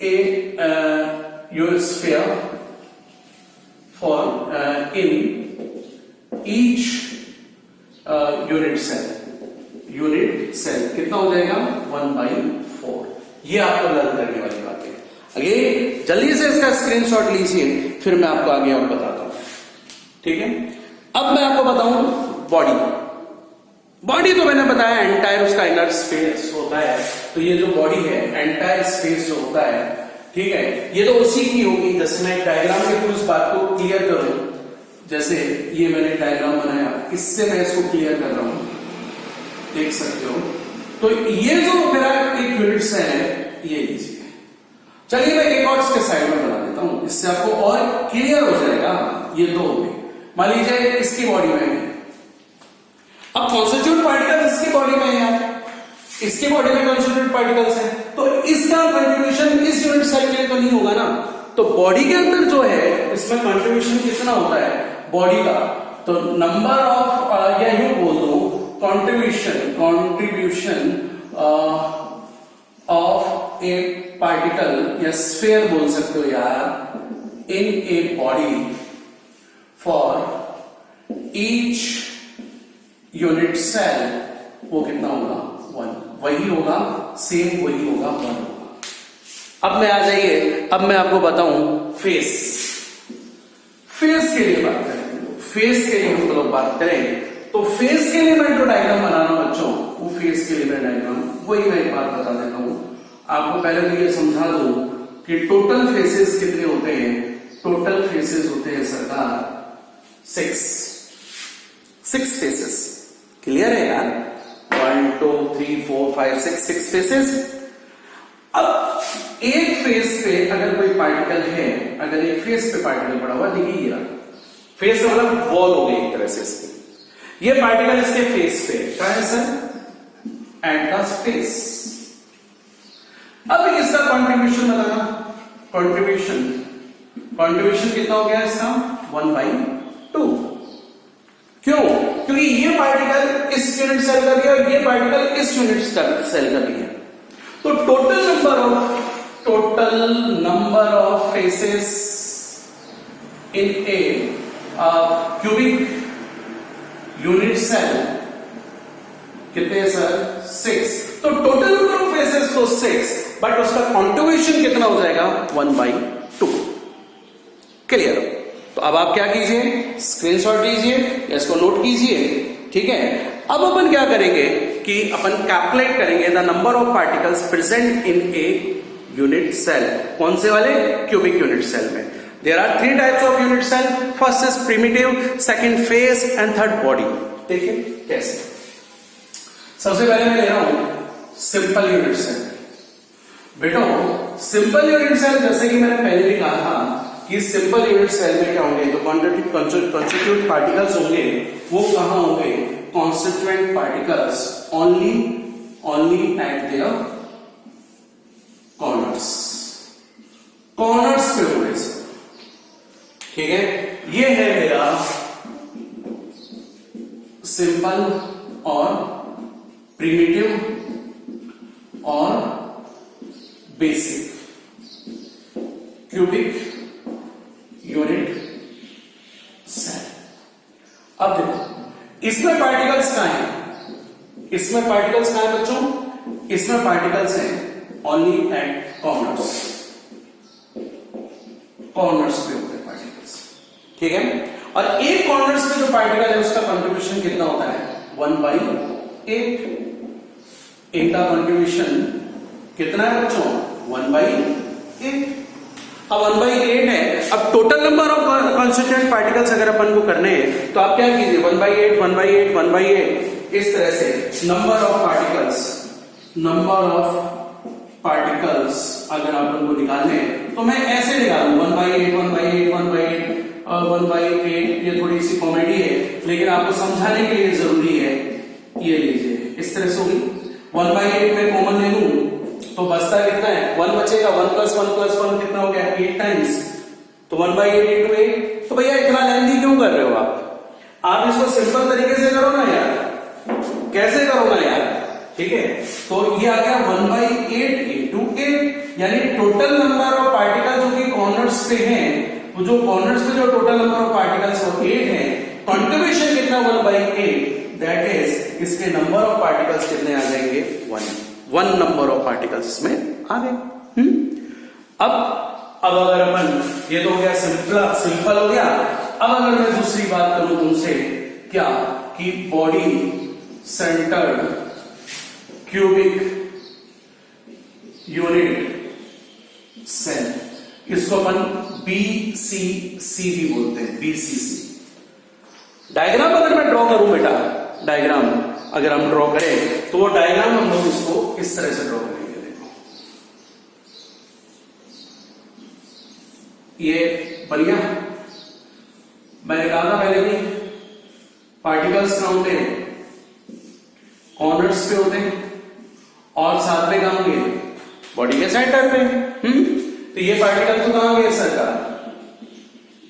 a unisphere for in each unit cell कितना हो जाएगा? 1/4। ये आपको लर्न करने वाली बात है। आगे जल्दी से इसका स्क्रीनशॉट लीजिए, फिर मैं आपको आगे और बताता हूं, ठीक है। अब मैं आपको बताऊं बॉडी तो मैंने बताया एंटायर उसका इनर स्पेस होता है। तो ये जो बॉडी है, एंटायर स्पेस जो होता है, ठीक है, ये तो उसी की होगी। जैसे मैं डायग्राम के थ्रू इस बात को क्लियर करूं, जैसे ये मैंने डायग्राम बनाया, इससे मैं इसको क्लियर कर रहा हूं, देख सकते हो। तो ये जो मेरा एक यूनिट सेल है, ये लीजिए। चलिए मैं एक और इसके साइड में बना देता हूं, इससे आपको और क्लियर हो जाएगा। ये दो हो गए, मान लीजिए इसकी बॉडी में है। अब कॉन्स्टिट्यूट पार्टिकल्स इसकी बॉडी में है यार, इसकी बॉडी में कॉन्स्टिट्यूट पार्टिकल्स है, तो इसका कंट्रीब्यूशन इस यूनिट सेल के लिए तो नहीं होगा ना। तो बॉडी के अंदर जो है इसमें कंट्रीब्यूशन कितना होता है बॉडी का? तो नंबर ऑफ या यूं बोल दो कंट्रीब्यूशन ऑफ ए पार्टिकल या स्फीयर बोल सकते हो यार, in a body for each unit cell, वो कितना होगा? 1। वही होगा, सेम वही होगा, 1 होगा। अब मैं आ जाइए, अब मैं आपको बताऊं फेस के लिए बात करें। फेस के लिए हम लोग बात करें तो फेस के लिए मैं जो डायग्राम बना रहा हूं बच्चों, वो फेस के लिए मैं डायग्राम, वही मैं एक बात बता देता हूं आपको। पहले तो ये समझा दो कि टोटल फेसेस कितने होते हैं। टोटल फेसेस होते हैं सरकार 6 फेसेस। क्लियर है यार? 1 2 3 4 5 6 फेसेस। अब एक फेस पे अगर कोई पार्टिकल है, अगर एक फेस पे पार्टिकल पड़ा हुआ, देखिए ये फेस मतलब वॉल हो गई एक तरह से इसकी। ये पार्टिकल इसके फेस पे क्या है सर? At the face. अब इसका कंट्रीब्यूशन बताना। कंट्रीब्यूशन कितना हो गया इसका? 1/2। क्यों? क्योंकि ये पार्टिकल इस यूनिट सेल का भी है और ये पार्टिकल इस यूनिट सेल का भी है। तो total number of faces in a cubic unit cell कितने हैं सर? 6। तो टोटल नंबर ऑफ फेसेस तो 6, बट उसका कंट्रीब्यूशन कितना हो जाएगा? 1/2। क्लियर? तो अब आप क्या कीजिए, स्क्रीनशॉट लीजिए या इसको नोट कीजिए, ठीक है। अब अपन क्या करेंगे कि अपन कैलकुलेट करेंगे the number of particles present in a unit cell. कौन से वाले? क्यूबिक यूनिट सेल में। There are 3 types of unit cell. First is primitive, second face and third body. देखिए कैसे। सबसे पहले मैं ले रहा हूं सिंपल यूनिट सेल। बेटो सिंपल यूनिट सेल, जैसे कि मैंने पहले भी कहा था कि सिंपल यूनिट सेल में क्या होंगे, जो कॉन्स्टिट्यूएंट पार्टिकल्स होंगे वो कहां होंगे, constituent particles only eight there corners पे होंगे। ठीक है, ये है मेरा सिंपल और प्रिमिटिव और बेसिक क्यूबिक यूनिट सेल। अब देखो इसमें पार्टिकल्स कहां हैं, इसमें पार्टिकल्स कहां है बच्चों, इसमें पार्टिकल्स हैं ओनली एट कॉर्नर्स पे होते हैं पार्टिकल्स। ठीक है, और एक कॉर्नर्स पे जो पार्टिकल है उसका कंट्रीब्यूशन कितना होता है, 1/8। इनका कंट्रीब्यूशन कितना है बच्चों, 1/8। अब 1/8 है। अब total number of constituent particles अगर अपन को करने हैं तो आप क्या कीजिए, 1/8 इस तरह से नंबर ऑफ पार्टिकल्स अगर आप उनको निकालने तो मैं ऐसे निकालू 1/8 ये थोड़ी सी कॉमेडी है लेकिन आपको समझाने के लिए जरूरी है। ये लीजिए इस तरह से होगी, 1/8 में कॉमन ले लूं तो बचता कितना है, 1 बचेगा, 1 + 1 कितना हो गया, 8 टाइम्स, तो 1/8 × 8। तो भैया इतना लेंथी क्यों कर रहे हो आप इसको सिंपल तरीके से करो ना यार, कैसे करो ना यार। ठीक है, तो ये आ गया 1/8 × 8, यानी टोटल नंबर ऑफ पार्टिकल जो कि कॉर्नर्स पे हैं, वो जो कॉर्नर्स पे जो टोटल नंबर ऑफ पार्टिकल्स वो 8 है, कंट्रीब्यूशन कितना 1/8, दैट इज इसके नंबर ऑफ पार्टिकल्स कितने आ जाएंगे, 1 नंबर ऑफ पार्टिकल्स इसमें आ गए। अब अगर अपन, ये तो हो गया सिंपल हो गया। अब अगर मैं दूसरी बात करूं तुमसे, क्या कि body centred cubic unit cell, इसको अपन BCC भी बोलते हैं, BCC। डायग्राम अगर मैं ड्रॉ करूं बेटा, डायग्राम अगर हम ड्रॉ करें तो वो डायग्राम हम लोग इसको इस तरह से ड्रॉ करेंगे। देखो ये बढ़िया, मैंने कहा था पहले भी पार्टिकल्स कहां होते हैं, कॉर्नर्स पे होते हैं और साथ में कहां होंगे, बॉडी के सेंटर पे। तो ये पार्टिकल तो कहां गए सरकार,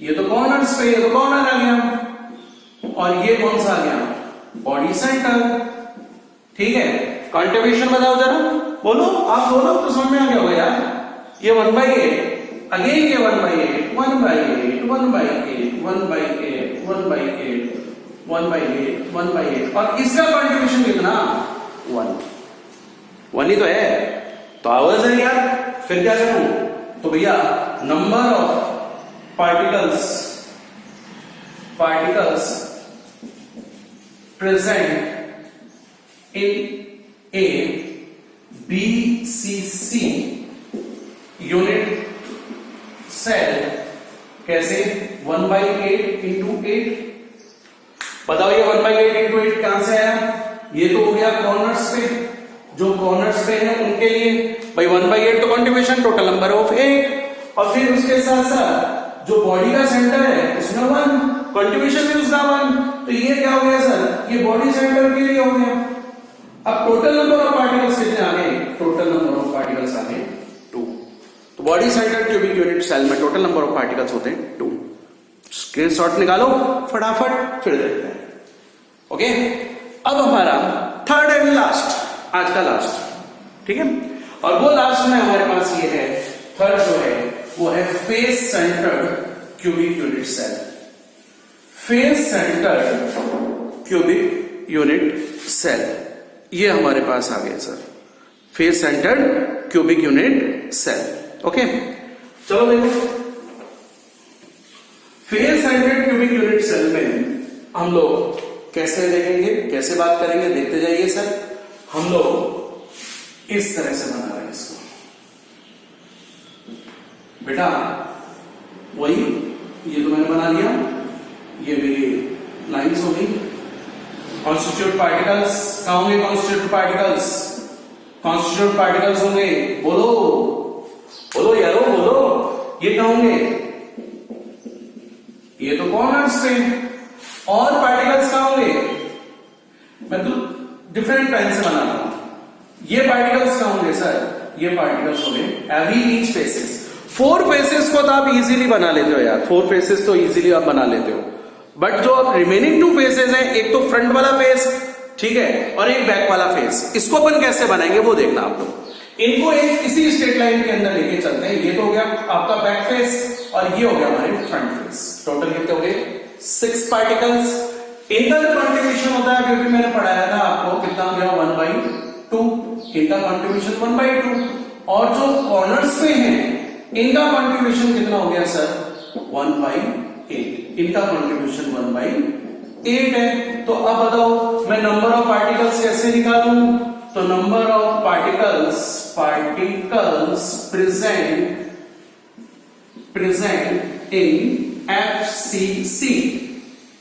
ये तो कॉर्नर्स पे, ये तो कॉर्नर आ गया, और ये कौन सा आ गया, बॉडी सेंटर। ठीक है, कंट्रीब्यूशन बताओ जरा, बोलो आप, बोलो तो समझ में आ गया होगा यार। ये 1/8, अगेन ये 1/8 और इसका कंट्रीब्यूशन कितना, 1 ही तो है, तो आवाज है यार। फिर क्या करूं, तो भैया number of particles present in a BCC unit cell कैसे, 1/8 × 8। बताओ ये 1/8 × 8 कहां से आया, ये तो हो गया कॉर्नर्स पे, जो कॉर्नर्स पे है उनके लिए भाई 1/8 तो कंट्रीब्यूशन टोटल नंबर ऑफ 8, और फिर उसके साथ साथ जो बॉडी का सेंटर है उसमें 1 कंट्रीब्यूशन भी उसका 1। तो ये क्या हो गया सर, ये बॉडी सेंटर के लिए हो गया। अब टोटल नंबर ऑफ पार्टिकल्स कितने आ गए, टोटल नंबर ऑफ पार्टिकल्स आ गए 2। तो body centre cubic unit cell में टोटल नंबर ऑफ पार्टिकल्स होते हैं 2। स्क्रीनशॉट निकालो फटाफट, फिर देखते हैं। ओके, अब हमारा थर्ड एंड लास्ट, आज का लास्ट। ठीक है, और वो लास्ट में हमारे पास ये है, थर्ड जो है वो है face centred cubic unit cell. Face centred cubic unit cell, ये हमारे पास आ गया sir, face centred cubic unit cell. Okay, चलो देखो, face centred cubic unit cell में हम लोग कैसे देखेंगे, कैसे बात करेंगे, देखते जाइए सर। हम लोग इस तरह से बना रहे हैं इसको बेटा, वही ये तो मैंने बना लिया, ये मेरी लाइंस हो गई। कॉन्स्टिट्यूट पार्टिकल्स कहां होंगे, कॉन्स्टिट्यूट पार्टिकल्स होंगे, बोलो बोलो यारो बोलो, ये क्या होंगे? ये तो कॉर्नर्स थे। और पार्टिकल्स कहां होंगे? मैं तो डिफरेंट पेन से बनाता हूं। ये पार्टिकल्स कहां होंगे सर? ये पार्टिकल्स होंगे एवरी ईच फेसेस। 4 फेसेस को तो आप इजीली बना लेते हो यार, 4 फेसेस तो इजीली आप बना लेते हो। बट जो अब रिमेनिंग 2 फेसेस हैं, एक तो फ्रंट वाला फेस, ठीक है, और एक बैक वाला फेस, इसको अपन कैसे बनाएंगे वो देखना आप लोग। इनको एक इसी स्ट्रेट लाइन के अंदर लेके चलते हैं। ये तो हो गया आपका बैक फेस और ये हो गया हमारे फ्रंट फेस। टोटल कितने हो गए? 6 पार्टिकल्स। इनका जो कॉन्ट्रीब्यूशन होता है अभी मैंने पढ़ाया था आपको, कितना हो गया? 1/2। इनका कॉन्ट्रीब्यूशन 1/2। और जो कॉर्नर्स पे हैं इनका कॉन्ट्रीब्यूशन कितना हो गया सर? 1/8। इनका कॉन्ट्रीब्यूशन 1/8 है। तो अब बताओ मैं नंबर ऑफ पार्टिकल्स कैसे निकालूं? तो number of particles present in FCC,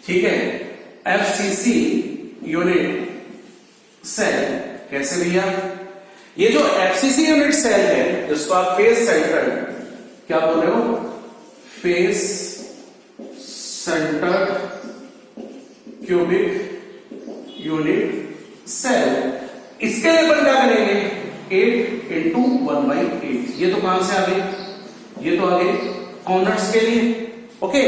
ठीक है, FCC यूनिट सेल। कैसे भैया? ये जो FCC यूनिट सेल है जिसको आप फेस सेंटर्ड, क्या बोल रहे हो? Face centred cubic unit cell. इसके लिए अपन क्या करेंगे? 8 into 1/8। ये तो कहां से आ गए? ये तो आ गए कॉर्नर्स के लिए, ओके।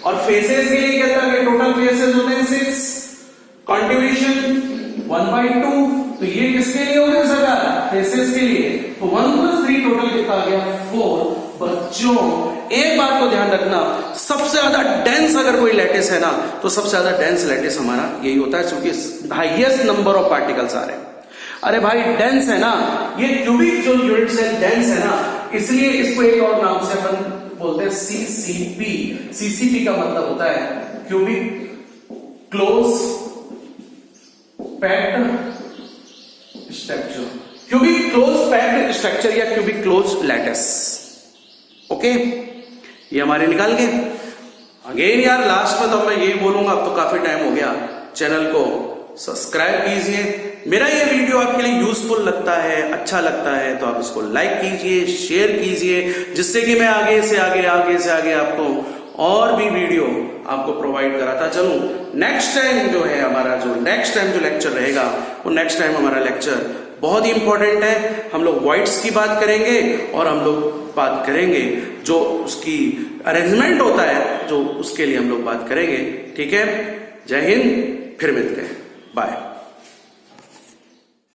और फेसेस के लिए क्या था? टोटल फेसेस होते हैं 6, कंट्रीब्यूशन 1/2। तो ये किसके लिए हो गए सर? फेसेस के लिए। तो 1 + 3 टोटल कितना आ गया? 4। बच्चों एक बात को ध्यान रखना, सबसे ज्यादा डेंस अगर कोई लैटिस है ना, तो सबसे ज्यादा डेंस लैटिस हमारा यही होता है, क्योंकि हाईएस्ट नंबर ऑफ पार्टिकल्स आ रहे हैं। अरे भाई डेंस है ना, ये क्यूबिक जो यूनिट सेल डेंस है ना, इसलिए इसको एक और नाम से अपन बोलते हैं CCP। CCP का मतलब होता है cubic close packed structure. Cubic close packed structure या क्यूबिक क्लोज लैटिस, ओके। ये हमारे निकाल गए। अगेन यार लास्ट में तो मैं यही बोलूंगा, अब तो काफी टाइम हो गया, चैनल को सब्सक्राइब कीजिए। मेरा ये वीडियो आपके लिए यूजफुल लगता है, अच्छा लगता है, तो आप इसको लाइक कीजिए, शेयर कीजिए, जिससे कि मैं आगे से आगे आपको और भी वीडियो आपको प्रोवाइड कराता चलूं। नेक्स्ट टाइम जो है हमारा जो लेक्चर रहेगा, वो नेक्स्ट टाइम हमारा लेक्चर बहुत ही इंपॉर्टेंट है। हम लोग व्हाइट्स की बात करेंगे और हम लोग बात करेंगे जो उसकी अरेंजमेंट होता है, जो उसके लिए हम लोग बात करेंगे, ठीक है। जय हिंद, फिर मिलते हैं, बाय।